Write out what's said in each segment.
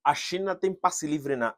A China tem passe livre na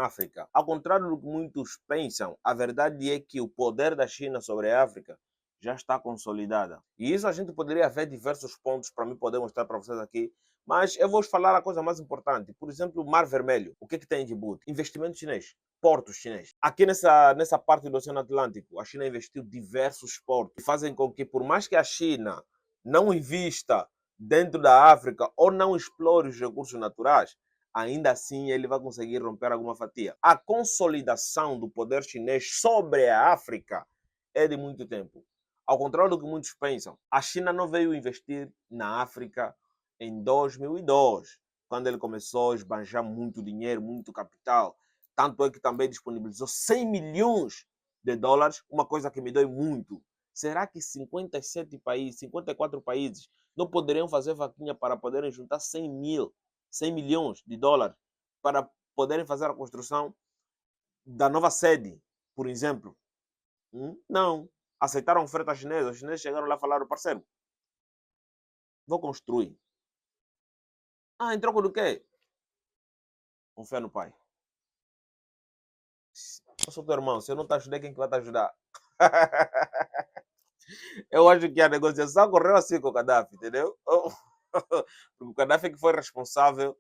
África. Ao contrário do que muitos pensam, a verdade é que o poder da China sobre a África já está consolidada. E isso a gente poderia ver diversos pontos para mim poder mostrar para vocês aqui. Mas eu vou falar a coisa mais importante. Por exemplo, o Mar Vermelho. O que, que tem em Djibouti? Investimento chinês. Portos chinês. Aqui nessa parte do Oceano Atlântico, a China investiu diversos portos que fazem com que, por mais que a China não invista dentro da África ou não explore os recursos naturais, ainda assim ele vai conseguir romper alguma fatia. A consolidação do poder chinês sobre a África é de muito tempo. Ao contrário do que muitos pensam, a China não veio investir na África em 2002, quando ele começou a esbanjar muito dinheiro, muito capital. Tanto é que também disponibilizou 100 milhões de dólares, uma coisa que me dói muito. Será que 57 países, 54 países não poderiam fazer vaquinha para poderem juntar 100 milhões de dólares para poderem fazer a construção da nova sede, por exemplo? Não. Aceitaram a oferta chinesa. Os chineses chegaram lá e falaram, parceiro, vou construir. Ah, em troca do quê? Confia no pai. Eu sou teu irmão, se eu não te ajudei, quem que vai te ajudar? Eu acho que a negociação correu assim com o Gaddafi, entendeu? O Gaddafi é que foi responsável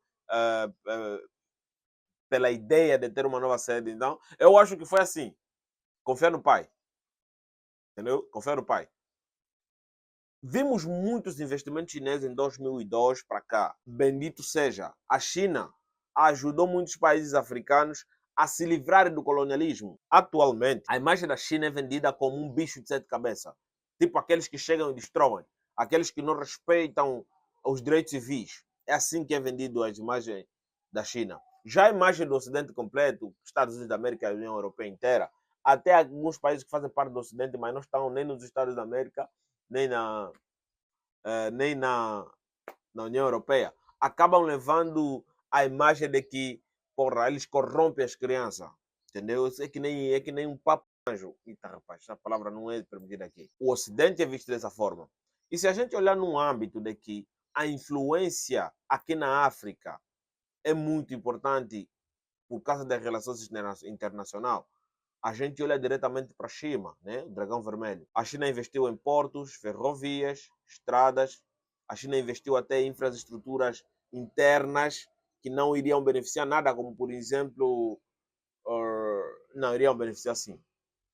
pela ideia de ter uma nova sede. Então, eu acho que foi assim. Confia no pai. Entendeu? Confia no pai. Vimos muitos investimentos chineses em 2002 para cá. Bendito seja. A China ajudou muitos países africanos a se livrarem do colonialismo. Atualmente, a imagem da China é vendida como um bicho de sete cabeças. Tipo aqueles que chegam e destroem. Aqueles que não respeitam os direitos civis. É assim que é vendido as imagens da China. Já a imagem do Ocidente completo, Estados Unidos da América e a União Europeia inteira, até alguns países que fazem parte do Ocidente, mas não estão nem nos Estados da América, nem na União Europeia, acabam levando a imagem de que, porra, eles corrompem as crianças. Entendeu? É que nem um papo anjo. Eita, rapaz, essa palavra não é permitida aqui. O Ocidente é visto dessa forma. E se a gente olhar num âmbito de que a influência aqui na África é muito importante por causa das relações internacionais, a gente olha diretamente para a China, né? O dragão vermelho. A China investiu em portos, ferrovias, estradas. A China investiu até em infraestruturas internas que não iriam beneficiar nada, como por exemplo, não, iriam beneficiar sim,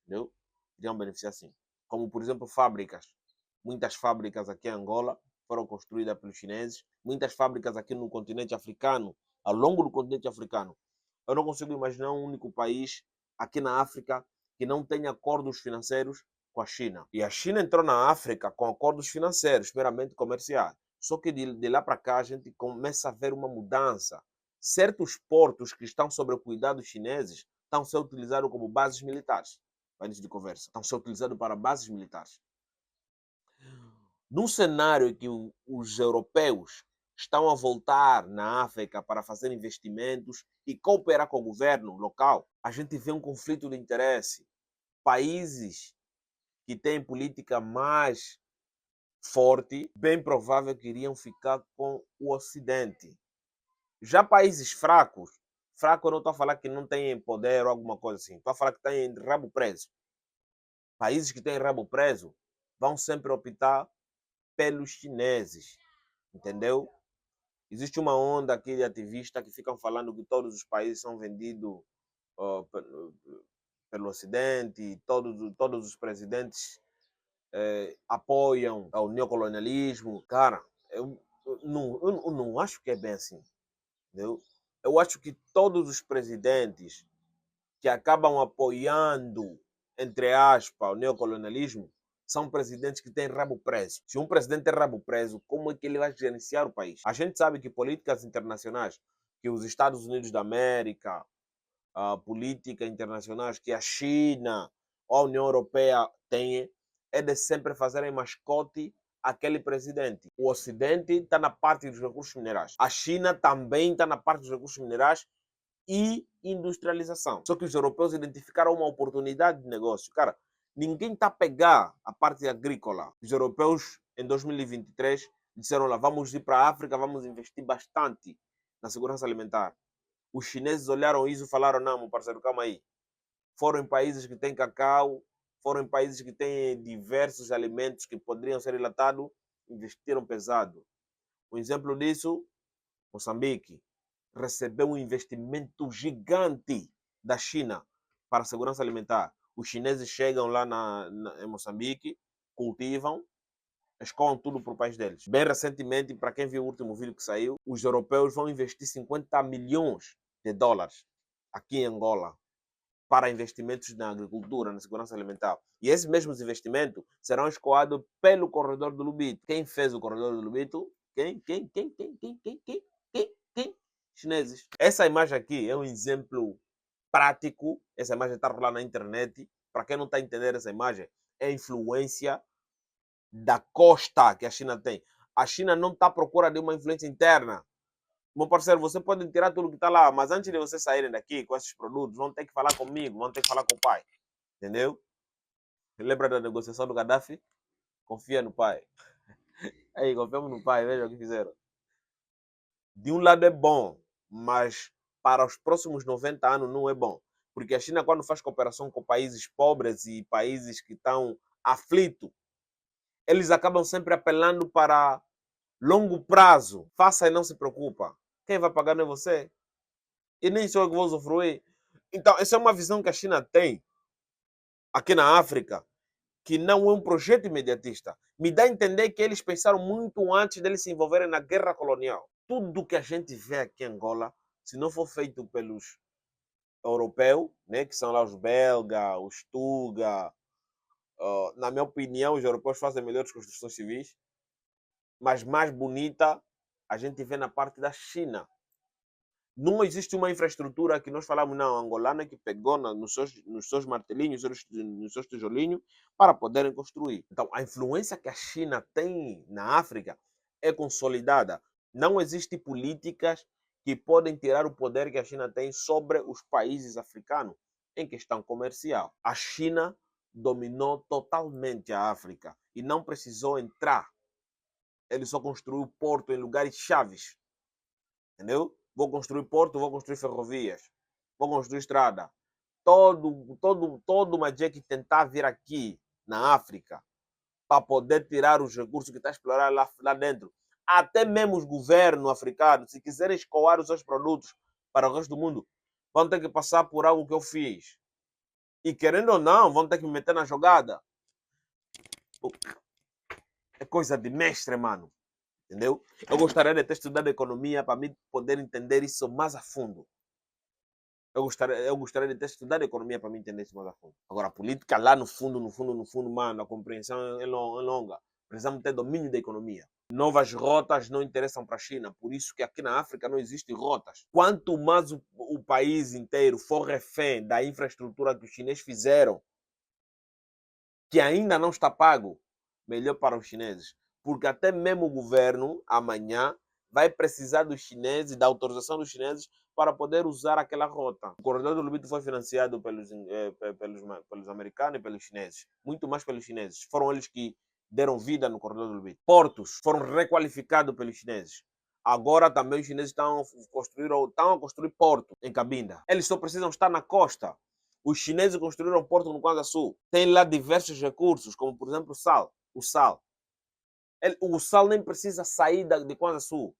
entendeu? Iriam beneficiar sim. Como por exemplo fábricas. Muitas fábricas aqui em Angola foram construídas pelos chineses. Muitas fábricas aqui no continente africano, ao longo do continente africano. Eu não consigo imaginar um único país aqui na África que não tenha acordos financeiros com a China. E a China entrou na África com acordos financeiros, meramente comerciais. Só que de lá para cá a gente começa a ver uma mudança. Certos portos que estão sob o cuidado dos chineses estão sendo utilizados como bases militares. Para início de conversa. Estão sendo utilizados para bases militares. Num cenário em que os europeus estão a voltar na África para fazer investimentos e cooperar com o governo local, a gente vê um conflito de interesse. Países que têm política mais forte, bem provável que iriam ficar com o Ocidente. Já países fracos, fraco eu não estou a falar que não têm poder ou alguma coisa assim, estou a falar que têm rabo preso. Países que têm rabo preso vão sempre optar pelos chineses, entendeu? Existe uma onda aqui de ativistas que ficam falando que todos os países são vendidos pelo Ocidente, todos os presidentes apoiam o neocolonialismo. Cara, eu não acho que é bem assim, entendeu? Eu acho que todos os presidentes que acabam apoiando, entre aspas, o neocolonialismo, são presidentes que têm rabo preso. Se um presidente tem rabo preso, como é que ele vai gerenciar o país? A gente sabe que políticas internacionais que os Estados Unidos da América, políticas internacionais que a China ou a União Europeia têm, é de sempre fazerem mascote aquele presidente. O Ocidente está na parte dos recursos minerais. A China também está na parte dos recursos minerais e industrialização. Só que os europeus identificaram uma oportunidade de negócio. Cara, ninguém está a pegar a parte agrícola. Os europeus, em 2023, disseram lá, vamos ir para a África, vamos investir bastante na segurança alimentar. Os chineses olharam isso e falaram, não, meu parceiro, calma aí. Foram em países que têm cacau, foram em países que têm diversos alimentos que poderiam ser enlatados, investiram pesado. Um exemplo disso, Moçambique recebeu um investimento gigante da China para a segurança alimentar. Os chineses chegam lá em Moçambique, cultivam, escoam tudo para o país deles. Bem recentemente, para quem viu o último vídeo que saiu, os europeus vão investir 50 milhões de dólares aqui em Angola para investimentos na agricultura, na segurança alimentar. E esses mesmos investimentos serão escoados pelo corredor do Lubito. Quem fez o corredor do Lubito? Quem? Chineses. Essa imagem aqui é um exemplo prático. Essa imagem está rolando na internet. Para quem não está entendendo essa imagem, é a influência da costa que a China tem. A China não está à procura de uma influência interna. Meu parceiro, você pode tirar tudo que está lá, mas antes de vocês saírem daqui com esses produtos, vão ter que falar comigo, vão ter que falar com o pai. Entendeu? Lembra da negociação do Gaddafi? Confia no pai. Aí, confiamos no pai, veja o que fizeram. De um lado é bom, mas para os próximos 90 anos não é bom. Porque a China, quando faz cooperação com países pobres e países que estão aflitos, eles acabam sempre apelando para longo prazo. Faça e não se preocupa. Quem vai pagar não é você. E nem sou eu que vou usufruir. Então, essa é uma visão que a China tem aqui na África, que não é um projeto imediatista. Me dá a entender que eles pensaram muito antes deles se envolverem na guerra colonial. Tudo que a gente vê aqui em Angola, se não for feito pelos europeus, né, que são lá os belgas, os tuga, na minha opinião, os europeus fazem melhores construções civis, mas mais bonita a gente vê na parte da China. Não existe uma infraestrutura que nós falamos, não, angolana que pegou nos seus martelinhos, nos seus tijolinhos, para poderem construir. Então, a influência que a China tem na África é consolidada. Não existem políticas que podem tirar o poder que a China tem sobre os países africanos em questão comercial. A China dominou totalmente a África e não precisou entrar. Ele só construiu porto em lugares chaves. Entendeu? Vou construir porto, vou construir ferrovias, vou construir estrada. Todo Madje que tentar vir aqui na África para poder tirar os recursos que está explorando lá dentro, até mesmo os governos africanos, se quiserem escoar os seus produtos para o resto do mundo, vão ter que passar por algo que eu fiz. E querendo ou não, vão ter que me meter na jogada. É coisa de mestre, mano. Entendeu? Eu gostaria de ter estudado economia para mim poder entender isso mais a fundo. Eu gostaria de ter estudado economia para mim entender isso mais a fundo. Agora, a política lá no fundo, mano, a compreensão é longa. Precisamos ter domínio da economia. Novas rotas não interessam para a China, por isso que aqui na África não existem rotas. Quanto mais o país inteiro for refém da infraestrutura que os chineses fizeram, que ainda não está pago, melhor para os chineses. Porque até mesmo o governo, amanhã, vai precisar dos chineses, da autorização dos chineses, para poder usar aquela rota. O corredor do Lubito foi financiado pelos americanos e pelos chineses. Muito mais pelos chineses. Foram eles que deram vida no corredor do Lubito. Portos foram requalificados pelos chineses. Agora também os chineses estão a construir porto em Cabinda. Eles só precisam estar na costa. Os chineses construíram um porto no Kwanza Sul. Tem lá diversos recursos, como por exemplo o sal. O sal nem precisa sair de Kwanza Sul.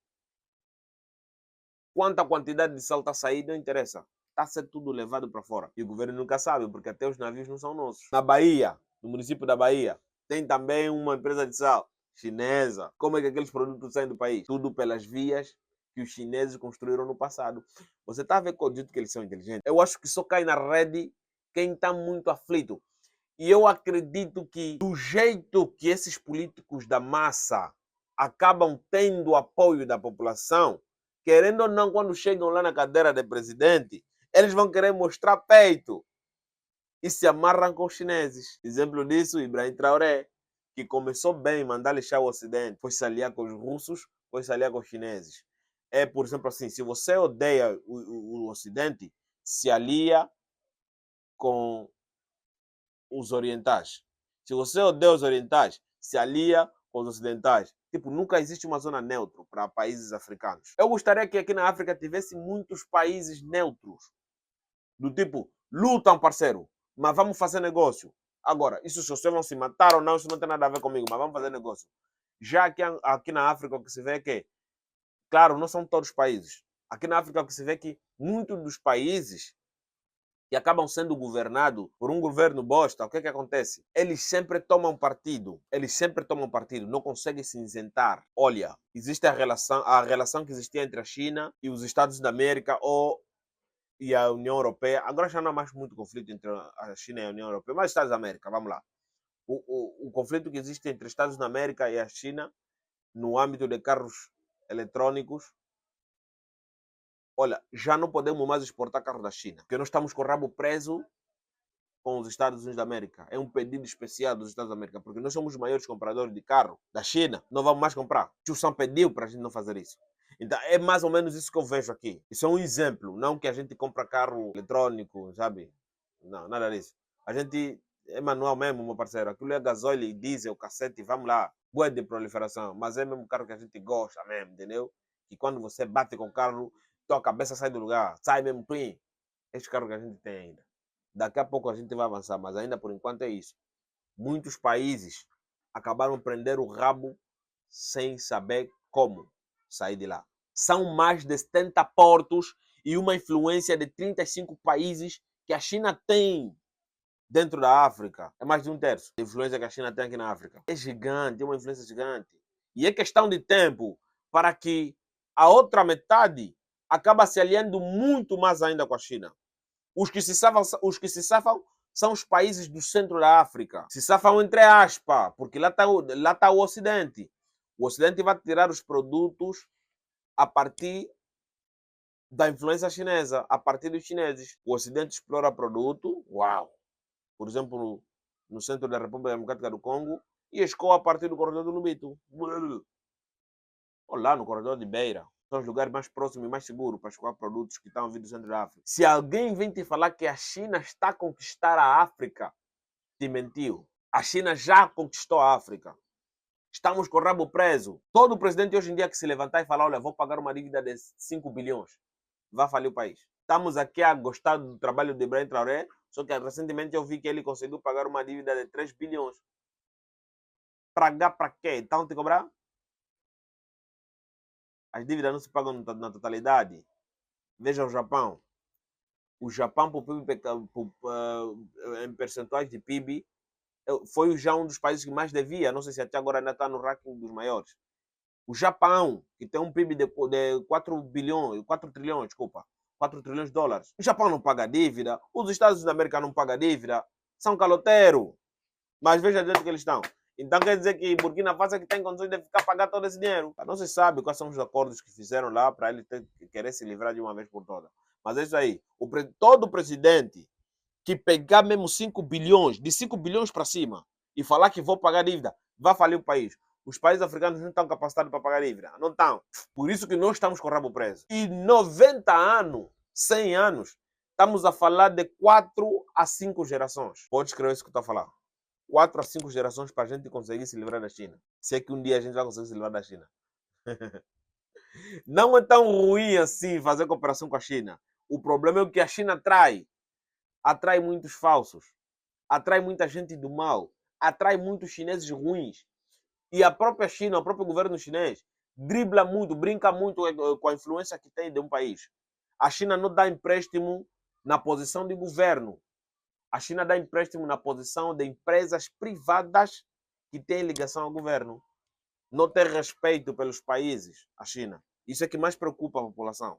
Quanta quantidade de sal está saindo, não interessa. Está a ser tudo levado para fora. E o governo nunca sabe, porque até os navios não são nossos. Na Bahia, no município da Bahia, tem também uma empresa de sal chinesa. Como é que aqueles produtos saem do país? Tudo pelas vias que os chineses construíram no passado. Você está a ver que eu digo que eles são inteligentes? Eu acho que só cai na rede quem está muito aflito. E eu acredito que, do jeito que esses políticos da massa acabam tendo apoio da população, querendo ou não, quando chegam lá na cadeira de presidente, eles vão querer mostrar peito e se amarram com os chineses. Exemplo disso, Ibrahim Traoré, que começou bem mandar lixar o Ocidente, foi se aliar com os russos, foi se aliar com os chineses. É, por exemplo, assim, se você odeia o Ocidente, se alia com os orientais. Se você odeia os orientais, se alia com os ocidentais. Tipo, nunca existe uma zona neutra para países africanos. Eu gostaria que aqui na África tivesse muitos países neutros. Do tipo, lutam, parceiro, mas vamos fazer negócio. Agora, isso se vocês vão se matar ou não, isso não tem nada a ver comigo, mas vamos fazer negócio. Já aqui na África, o que se vê é que, claro, não são todos os países. Aqui na África, o que se vê é que muitos dos países que acabam sendo governados por um governo bosta, o que é que acontece? Eles sempre tomam partido. Eles sempre tomam partido, não conseguem se isentar. Olha, existe a relação que existia entre a China e os Estados da América e a União Europeia. Agora já não há mais muito conflito entre a China e a União Europeia, mas os Estados da América, vamos lá. O conflito que existe entre os Estados da América e a China no âmbito de carros eletrônicos, olha, já não podemos mais exportar carros da China, porque nós estamos com o rabo preso com os Estados Unidos da América. É um pedido especial dos Estados da América, porque nós somos os maiores compradores de carro da China. Não vamos mais comprar. O Tio Sam pediu para a gente não fazer isso. Então é mais ou menos isso que eu vejo aqui. Isso é um exemplo, não que a gente compra carro eletrônico, sabe? Não, nada disso. A gente é manual mesmo, meu parceiro. Aquilo é gasóleo, diesel, cassete, vamos lá. Boa de proliferação, mas é mesmo carro que a gente gosta mesmo, entendeu? Que quando você bate com o carro, tua cabeça sai do lugar, sai mesmo clean. Este carro que a gente tem ainda. Daqui a pouco a gente vai avançar, mas ainda por enquanto é isso. Muitos países acabaram prender o rabo sem saber como sair de lá. São mais de 70 portos e uma influência de 35 países que a China tem dentro da África. É mais de um terço da influência que a China tem aqui na África. É gigante, é uma influência gigante. E é questão de tempo para que a outra metade acabe se aliando muito mais ainda com a China. Os que se safam são os países do centro da África. Se safam entre aspas, porque lá está o Ocidente. O Ocidente vai tirar os produtos a partir da influência chinesa, a partir dos chineses. O Ocidente explora produto, uau! Por exemplo, no centro da República Democrática do Congo, e escoa a partir do corredor do Lubito. Ou lá no corredor de Beira. São os lugares mais próximos e mais seguros para escoar produtos que estão vindo do centro da África. Se alguém vem te falar que a China está a conquistar a África, te mentiu. A China já conquistou a África. Estamos com o rabo preso. Todo presidente hoje em dia que se levantar e falar, olha, vou pagar uma dívida de 5 bilhões, vai falir o país. Estamos aqui a gostar do trabalho de Ibrahim Traoré, só que recentemente eu vi que ele conseguiu pagar uma dívida de 3 bilhões. Pagar para quê? Então te cobrar? As dívidas não se pagam na totalidade. Veja o Japão. O Japão, em percentuais de PIB, foi já um dos países que mais devia. Não sei se até agora ainda está no ranking dos maiores. O Japão, que tem um PIB de 4 bilhões, 4 trilhões, desculpa, 4 trilhões de dólares. O Japão não paga dívida, os Estados Unidos da América não pagam dívida, são caloteiros. Mas veja de onde que eles estão. Então quer dizer que Burkina Faso é que tem condições de ficar pagar todo esse dinheiro. Não se sabe quais são os acordos que fizeram lá para ele querer se livrar de uma vez por todas. Mas é isso aí. Todo presidente que pegar mesmo 5 bilhões, de 5 bilhões para cima, e falar que vou pagar dívida, vai falir o país. Os países africanos não estão capacitados para pagar dívida. Não estão. Por isso que nós estamos com o rabo preso. E 90 anos, 100 anos, estamos a falar de 4 a 5 gerações. Pode escrever isso que eu estou a falar. 4 a 5 gerações para a gente conseguir se livrar da China. Se é que um dia a gente vai conseguir se livrar da China. Não é tão ruim assim fazer cooperação com a China. O problema é o que a China atrai muitos falsos, atrai muita gente do mal, atrai muitos chineses ruins. E a própria China, o próprio governo chinês, dribla muito, brinca muito com a influência que tem de um país. A China não dá empréstimo na posição de governo. A China dá empréstimo na posição de empresas privadas que têm ligação ao governo. Não tem respeito pelos países, a China. Isso é que mais preocupa a população.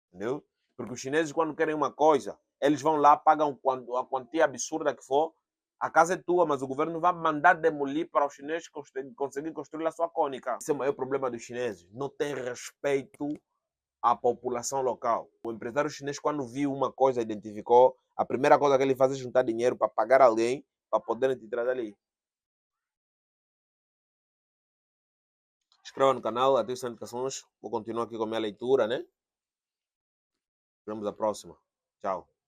Entendeu? Porque os chineses, quando querem uma coisa, eles vão lá, pagam a quantia absurda que for. A casa é tua, mas o governo vai mandar demolir para os chineses conseguir construir a sua cônica. Esse é o maior problema dos chineses. Não tem respeito à população local. O empresário chinês, quando viu uma coisa, identificou, a primeira coisa que ele faz é juntar dinheiro para pagar alguém para poderem te tirar dali. Inscreva no canal, ative as notificações. Vou continuar aqui com a minha leitura, né? Vemos a próxima. Tchau.